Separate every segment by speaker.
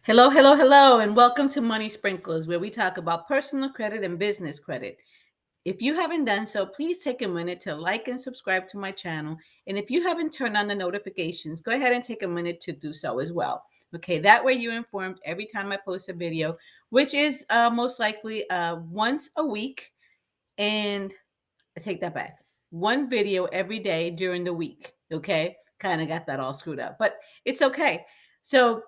Speaker 1: Hello, hello, hello, and welcome to Money Sprinkles, where we talk about personal credit and business credit. If you haven't done so, please take a minute to like and subscribe to my channel. And if you haven't turned on the notifications, go ahead and take a minute to do so as well. Okay, that way you're informed every time I post a video, which is most likely once a week. And I take that back. One video every day during the week. Okay, kind of got that all screwed up, but it's okay. So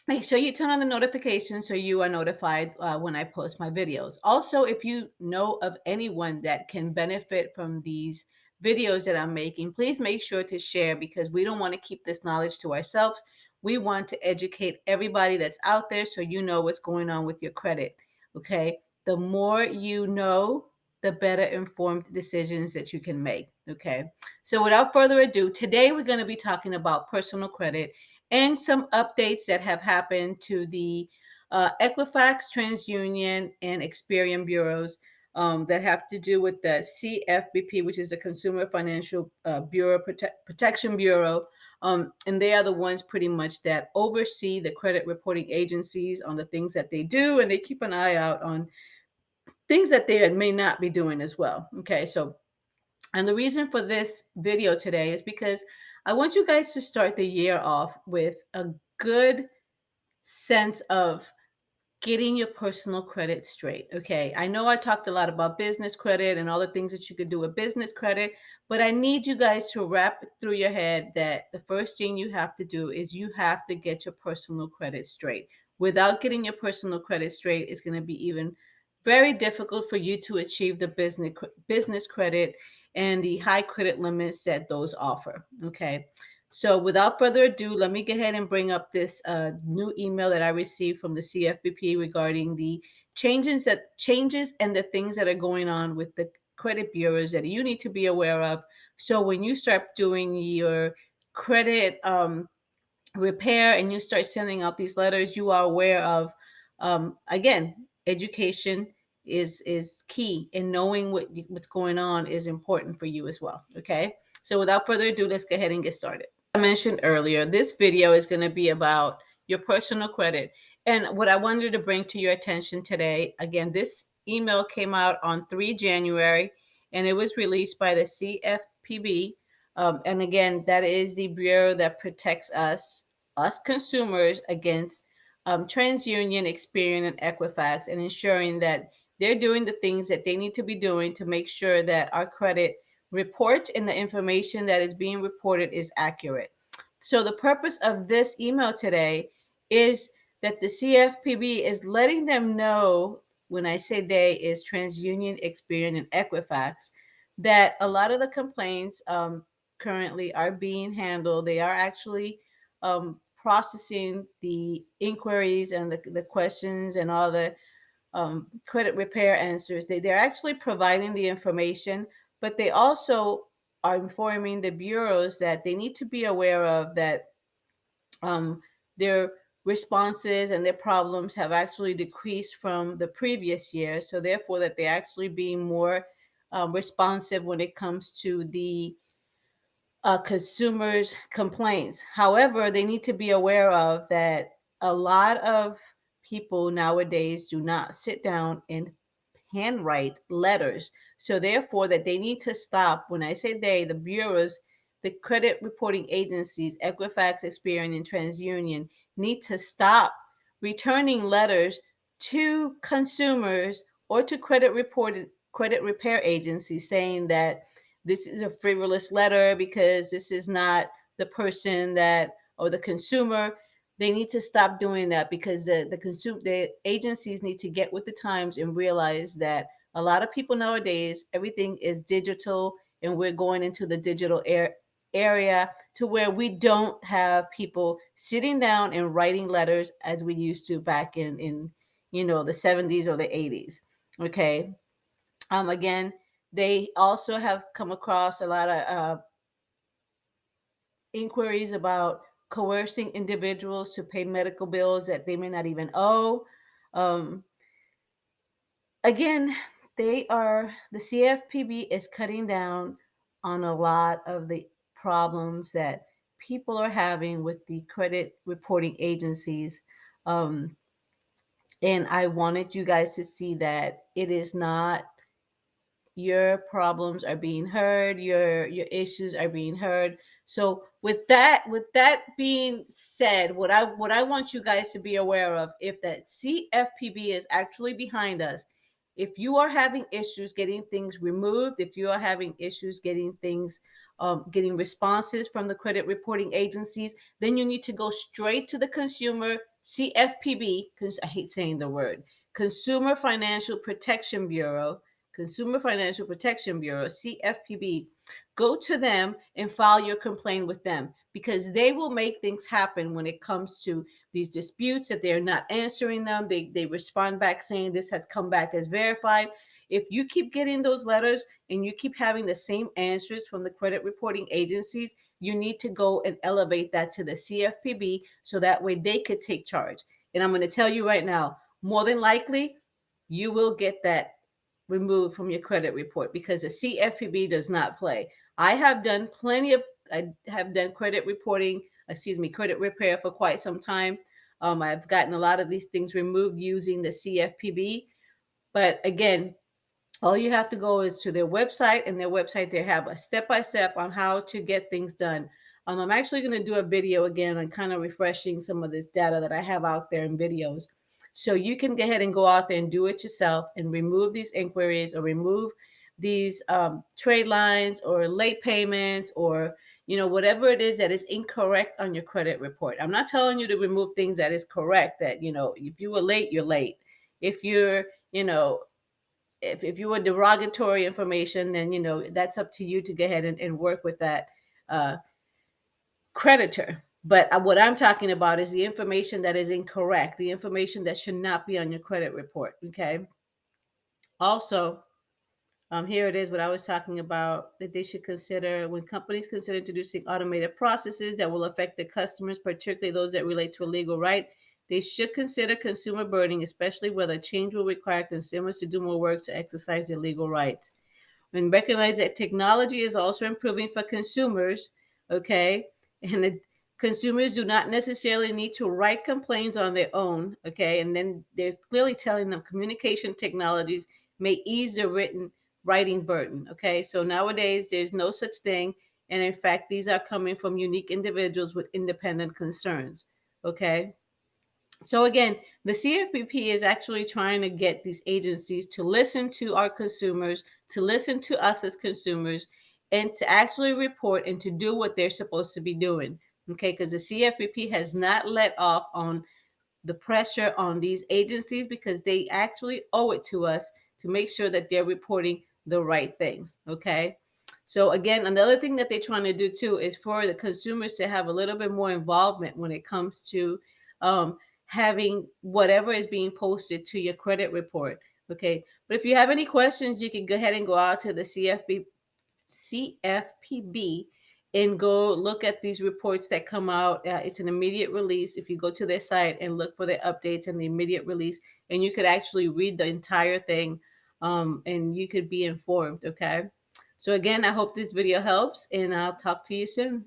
Speaker 1: make sure you turn on the notifications so you are notified when I post my videos. Also, if you know of anyone that can benefit from these videos that I'm making, please make sure to share because we don't want to keep this knowledge to ourselves. We want to educate everybody that's out there so you know what's going on with your credit. Okay. The more you know, the better informed decisions that you can make. Okay. So, without further ado, today we're going to be talking about personal credit and some updates that have happened to the EQUIFAX, TransUnion, and Experian bureaus that have to do with the CFBP, which is the Consumer Financial Bureau Protection Bureau. And they are the ones pretty much that oversee the credit reporting agencies on the things that they do, and they keep an eye out on things that they may not be doing as well. Okay, so and the reason for this video today is because I want you guys to start the year off with a good sense of getting your personal credit straight. Okay. I know I talked a lot about business credit and all the things that you could do with business credit, but I need you guys to wrap it through your head that the first thing you have to do is you have to get your personal credit straight. Without getting your personal credit straight, it's going to be even very difficult for you to achieve the business credit and the high credit limits that those offer. Okay. So without further ado, let me go ahead and bring up this new email that I received from the CFBP regarding the changes and the things that are going on with the credit bureaus that you need to be aware of. So when you start doing your credit repair and you start sending out these letters, you are aware of again, education is key, and knowing what's going on is important for you as well. Okay. So without further ado, let's go ahead and get started. I mentioned earlier, this video is going to be about your personal credit. And what I wanted to bring to your attention today, again, this email came out on 3 January and it was released by the CFPB. And again, that is the bureau that protects us consumers, against TransUnion, Experian, and Equifax, and ensuring that they're doing the things that they need to be doing to make sure that our credit report and the information that is being reported is accurate. So the purpose of this email today is that the CFPB is letting them know, when I say they, is TransUnion, Experian, and Equifax, that a lot of the complaints currently are being handled. They are actually processing the inquiries and the questions and all the credit repair answers. They're actually providing the information, but they also are informing the bureaus that they need to be aware of that their responses and their problems have actually decreased from the previous year. So therefore, that they're actually being more responsive when it comes to the consumers' complaints. However, they need to be aware of that a lot of people nowadays do not sit down and handwrite letters. So therefore, that they need to stop. When I say they, the bureaus, the credit reporting agencies, Equifax, Experian, and TransUnion, need to stop returning letters to consumers or to credit repair agencies saying that this is a frivolous letter because this is not the person that, or the consumer. They need to stop doing that because the agencies need to get with the times and realize that a lot of people nowadays, everything is digital, and we're going into the digital area to where we don't have people sitting down and writing letters as we used to back in the 70s or the 80s. Okay. Again, they also have come across a lot of inquiries about coercing individuals to pay medical bills that they may not even owe. Um, Again, the CFPB is cutting down on a lot of the problems that people are having with the credit reporting agencies. Um, and I wanted you guys to see that it is not, your problems are being heard, your issues are being heard. So with that being said, what I want you guys to be aware of, if that CFPB is actually behind us, if you are having issues getting things removed, if you are having issues getting things, getting responses from the credit reporting agencies, then you need to go straight to the consumer CFPB, because I hate saying the word, Consumer Financial Protection Bureau, Consumer Financial Protection Bureau, CFPB. Go to them and file your complaint with them, because they will make things happen when it comes to these disputes that they're not answering them. They respond back saying this has come back as verified. If you keep getting those letters and you keep having the same answers from the credit reporting agencies, you need to go and elevate that to the CFPB so that way they could take charge. And I'm going to tell you right now, more than likely, you will get that removed from your credit report, because the CFPB does not play. I have done credit reporting, credit repair for quite some time. I've gotten a lot of these things removed using the CFPB. But again, all you have to go is to their website, and their website, they have a step-by-step on how to get things done. I'm actually going to do a video again on kind of refreshing some of this data that I have out there in videos. So you can go ahead and go out there and do it yourself and remove these inquiries, or remove these trade lines or late payments, or whatever it is that is incorrect on your credit report. I'm not telling you to remove things that is correct, that if you were late, you're late. If you're if you were derogatory information, then that's up to you to go ahead and work with that uh, creditor. But what I'm talking about is the information that is incorrect, the information that should not be on your credit report. Okay. Also, here it is, what I was talking about, that they should consider when companies consider introducing automated processes that will affect their customers, particularly those that relate to a legal right. They should consider consumer burden, especially whether change will require consumers to do more work to exercise their legal rights. And recognize that technology is also improving for consumers, okay? And the consumers do not necessarily need to write complaints on their own, okay? And then they're clearly telling them communication technologies may ease the writing burden, okay? So nowadays, there's no such thing. And in fact, these are coming from unique individuals with independent concerns, okay? So again, the CFPP is actually trying to get these agencies to listen to our consumers, to listen to us as consumers, and to actually report and to do what they're supposed to be doing. Okay, because the CFPP has not let off on the pressure on these agencies, because they actually owe it to us to make sure that they're reporting the right things. Okay. So again, another thing that they're trying to do too is for the consumers to have a little bit more involvement when it comes to having whatever is being posted to your credit report. Okay. But if you have any questions, you can go ahead and go out to the CFPB and go look at these reports that come out. It's an immediate release. If you go to their site and look for the updates and the immediate release, and you could actually read the entire thing, and you could be informed. Okay. So again, I hope this video helps, and I'll talk to you soon.